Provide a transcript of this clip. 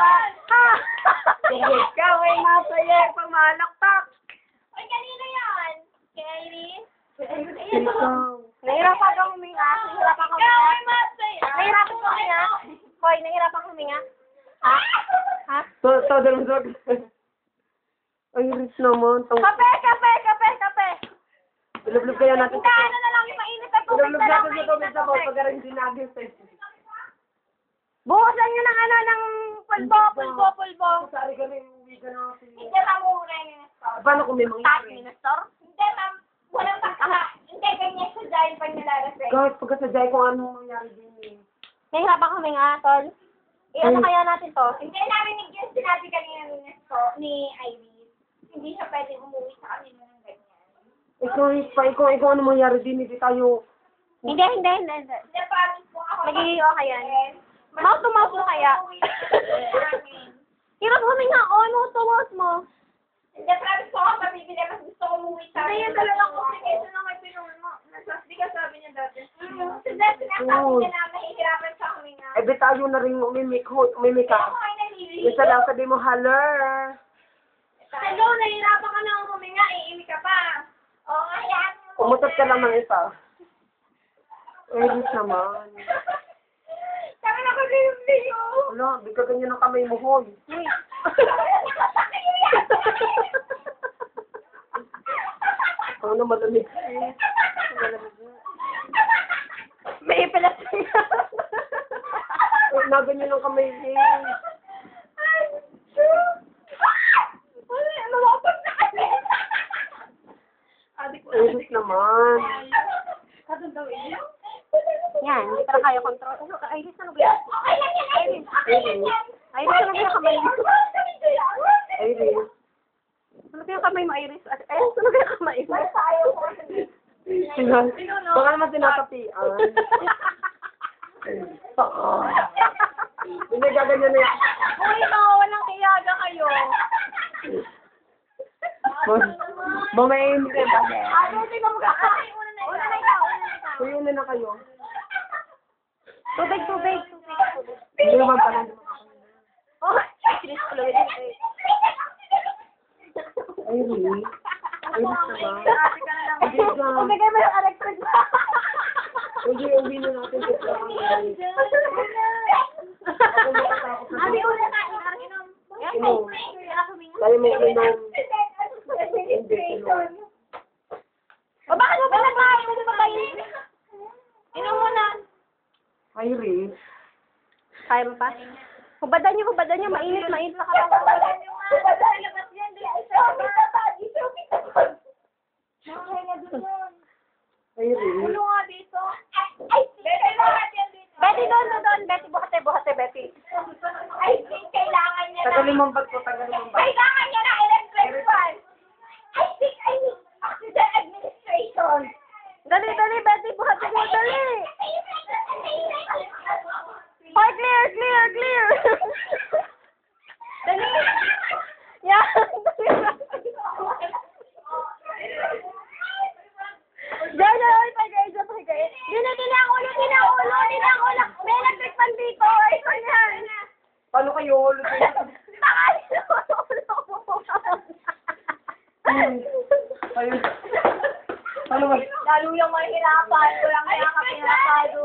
malakpak. Ha! Ikaw ay masaya pag malakpak. Ay, kanino yan? Kay Iris? Ikaw. Nahirapan kang huminga. Nahirapan kang Ikaw huminga. ay masaya. Nahirapan kang huminga. Hoy, nahirapan kang huminga. Ha? Ha? Todo naman sa... Ay, Iris naman. Kape, kape, kape, kape. Ilublob kaya natin. Hindi, ano na lang yung mainit at tubig Ilublob na lang. natin sa tubig sa bawal pag rin dinagis eh. Bukasan nyo ng ano, ng pulbo. Sari ka rin, uwi ka na kasi. Hindi, ma'am, muna yun. Paano kung may mga Taas, Iris? Minister. Hindi, ma'am. Walang pagkaka. Hindi, ganyan siya dahil pag nalalasing. Guys, pagkasadyay kung anong nangyari din eh. Nahirapan kang huminga, tol. Ano Ay. kaya natin to? Hindi namin yung sinabi kanina ni Iris. Hindi siya pwedeng umuwi sa kanila ng ganyan. Ikaw ano mangyari din, hindi tayo... Hindi. Hindi, promise po ako. Magiging okay yan. Mouth to mouth mo kaya. Umuwi sa amin. Hirap huminga, oh, mouth to mouth mo. Hindi, promise po ako mabibili. Mas gusto ko umuwi sa amin. Hindi, yung talagang complication lang may pinunod mo. Hindi ka sabi niya dati. Hindi, sinasabi niya na mahihirapan sa huminga. Eh, di tayo na rin umimik ka. Ako ay nalilito. Isa lang sabi mo, haller. Hello, nahihirapan ka na huminga. Iimik ka pa. Oo, hayaan mo. Umutot ka lang ng isa. Eh, Iris naman. Sabi na ko liyo. Wala, di ka ganyan ang kamay mo, hoy. Ano malamig? May ipilat siya. Eh, naganyan ang kamay niya. Iris naman. Yan, hindi pa na kaya control. Ano, Iris, ano ba yan? Okay lang yan, Iris. Okay lang yan. Iris, ano ba yung kamay mo? Iris. Ano ba yung kamay mo, Iris? Ano ba yung kamay mo? Baka naman tinatapian. Hindi gaganyan na yan. Uy, no, walang kiyaga kayo. Bumayin ka ba? Ano, di ba magkakain? Una na ikaw. Kuya na kayo. Tubig. Hindi naman pala. Oh, Iris, kulawin din. Iris. Iris naman. Hindi ka. Ibigay mo yung electric. Uwi na natin sa plano. Abi, una na. Inom. Inom. Tayo may inom. O, bakit mo ba nag-aay? Pwede ba kayo? Inom mo na. Iris. Kaya mo pa? Hubadan niyo. Mainit na katawan. Iris. Ano nga dito? Ay, Betty, doon. Betty, buhate, Betty. I think kailangan niya na. Tagalin mong bag ko, tagalin mong bag. Kailangan niya na electric fan. I think I need oxygen administration. Dali, Betty, buhate mo, dali. Hoy, clear. Dali. Yan. Diyan, pagay. Dili ang ulo. May electric fan dito. Ay, yan. Paano kayo? Ayun. Paano ba? Lalo yung mahirapan. Walang nakakapinapado.